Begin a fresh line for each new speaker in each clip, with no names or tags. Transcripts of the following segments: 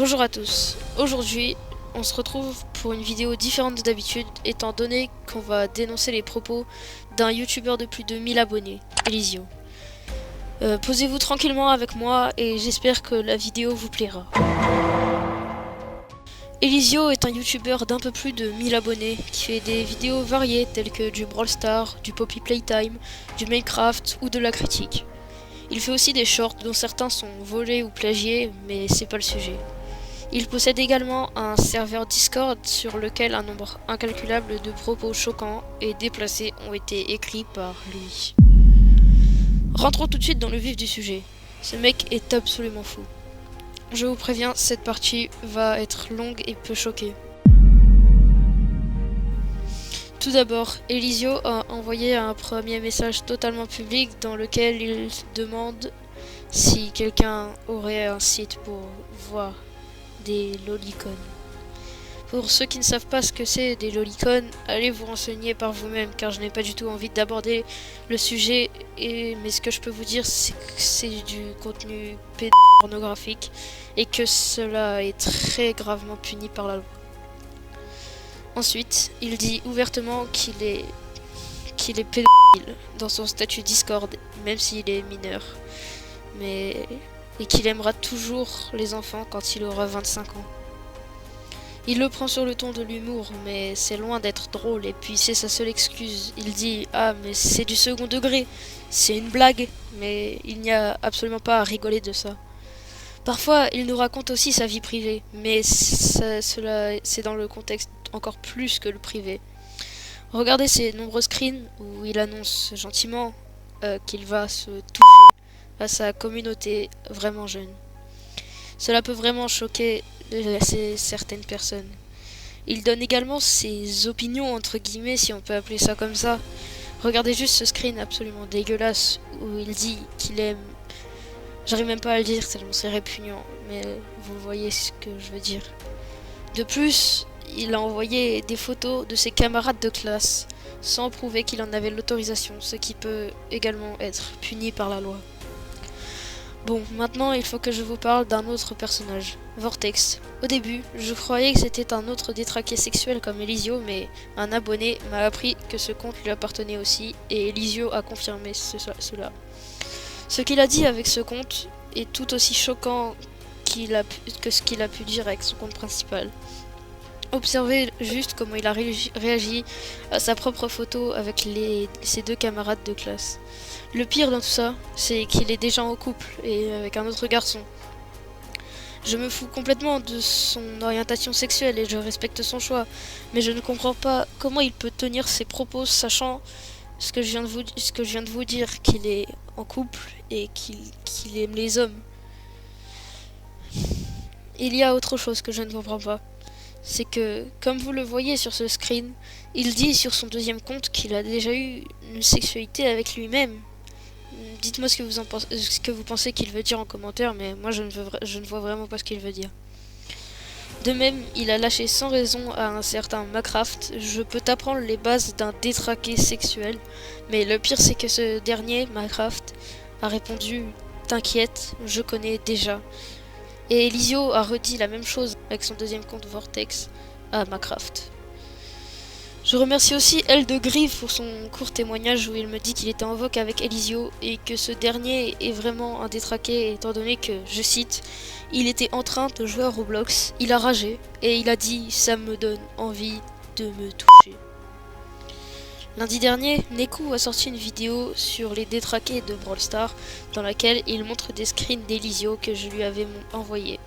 Bonjour à tous, aujourd'hui on se retrouve pour une vidéo différente d'habitude étant donné qu'on va dénoncer les propos d'un youtubeur de plus de 1000 abonnés, Elizio. Posez-vous tranquillement avec moi et j'espère que la vidéo vous plaira. Elizio est un youtubeur d'un peu plus de 1000 abonnés qui fait des vidéos variées telles que du Brawl Stars, du Poppy Playtime, du Minecraft ou de la critique. Il fait aussi des shorts dont certains sont volés ou plagiés, mais c'est pas le sujet. Il possède également un serveur Discord sur lequel un nombre incalculable de propos choquants et déplacés ont été écrits par lui. Rentrons tout de suite dans le vif du sujet. Ce mec est absolument fou. Je vous préviens, cette partie va être longue et peut choquer. Tout d'abord, Elizio a envoyé un premier message totalement public dans lequel il demande si quelqu'un aurait un site pour voir des lolicons. Pour ceux qui ne savent pas ce que c'est des lolicons, allez vous renseigner par vous-même car je n'ai pas du tout envie d'aborder le sujet, mais ce que je peux vous dire c'est que c'est du contenu pornographique et que cela est très gravement puni par la loi. Ensuite, il dit ouvertement qu'il est pédophile dans son statut Discord, même s'il est mineur, et qu'il aimera toujours les enfants quand il aura 25 ans. Il le prend sur le ton de l'humour, mais c'est loin d'être drôle, et puis c'est sa seule excuse. Il dit « Ah, mais c'est du second degré, c'est une blague », mais il n'y a absolument pas à rigoler de ça. Parfois, il nous raconte aussi sa vie privée, mais cela c'est dans le contexte encore plus que le privé. Regardez ses nombreux screens où il annonce gentiment qu'il va se toucher à sa communauté vraiment jeune. Cela peut vraiment choquer certaines personnes. Il donne également ses opinions entre guillemets, si on peut appeler ça comme ça. Regardez juste ce screen absolument dégueulasse où il dit qu'il aime... J'arrive même pas à le dire tellement c'est répugnant, mais vous voyez ce que je veux dire. De plus, il a envoyé des photos de ses camarades de classe sans prouver qu'il en avait l'autorisation, ce qui peut également être puni par la loi. Bon, maintenant il faut que je vous parle d'un autre personnage, Vortex. Au début, je croyais que c'était un autre détraqué sexuel comme Elizio, mais un abonné m'a appris que ce compte lui appartenait aussi, et Elizio a confirmé cela. Ce qu'il a dit avec ce compte est tout aussi choquant que ce qu'il a pu dire avec son compte principal. Observez juste comment il a réagi à sa propre photo avec ses deux camarades de classe. Le pire dans tout ça, c'est qu'il est déjà en couple et avec un autre garçon. Je me fous complètement de son orientation sexuelle et je respecte son choix, mais je ne comprends pas comment il peut tenir ses propos sachant ce que je viens de vous dire, qu'il est en couple et qu'il aime les hommes. Il y a autre chose que je ne comprends pas. C'est que, comme vous le voyez sur ce screen, il dit sur son deuxième compte qu'il a déjà eu une sexualité avec lui-même. Dites-moi ce que vous pensez qu'il veut dire en commentaire, mais moi je ne vois vraiment pas ce qu'il veut dire. De même, il a lâché sans raison à un certain Macraft. Je peux t'apprendre les bases d'un détraqué sexuel, mais le pire c'est que ce dernier, Macraft, a répondu « T'inquiète, je connais déjà ». Et Elizio a redit la même chose avec son deuxième compte Vortex à Macraft. Je remercie aussi Elle de Grive pour son court témoignage où il me dit qu'il était en vogue avec Elizio et que ce dernier est vraiment un détraqué étant donné que, je cite, il était en train de jouer à Roblox, il a ragé et il a dit « ça me donne envie de me toucher ». Lundi dernier, Neku a sorti une vidéo sur les détraqués de Brawl Stars dans laquelle il montre des screens d'Elizio que je lui avais envoyés.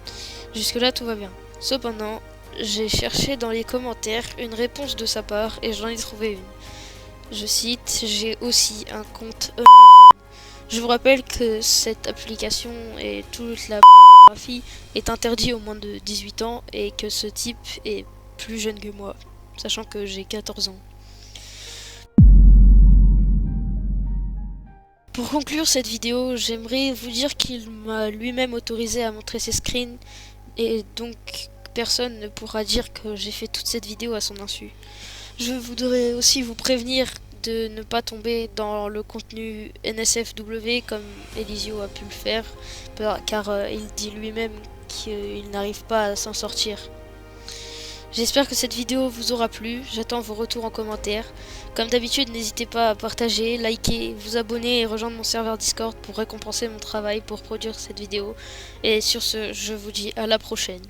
Jusque là tout va bien. Cependant, j'ai cherché dans les commentaires une réponse de sa part et j'en ai trouvé une. Je cite, j'ai aussi un compte OnlyFans. Je vous rappelle que cette application et toute la pornographie est interdite aux moins de 18 ans et que ce type est plus jeune que moi, sachant que j'ai 14 ans. Pour conclure cette vidéo, j'aimerais vous dire qu'il m'a lui-même autorisé à montrer ses screens et donc personne ne pourra dire que j'ai fait toute cette vidéo à son insu. Je voudrais aussi vous prévenir de ne pas tomber dans le contenu NSFW comme Elizio a pu le faire, car il dit lui-même qu'il n'arrive pas à s'en sortir. J'espère que cette vidéo vous aura plu, j'attends vos retours en commentaire. Comme d'habitude, n'hésitez pas à partager, liker, vous abonner et rejoindre mon serveur Discord pour récompenser mon travail pour produire cette vidéo. Et sur ce, je vous dis à la prochaine.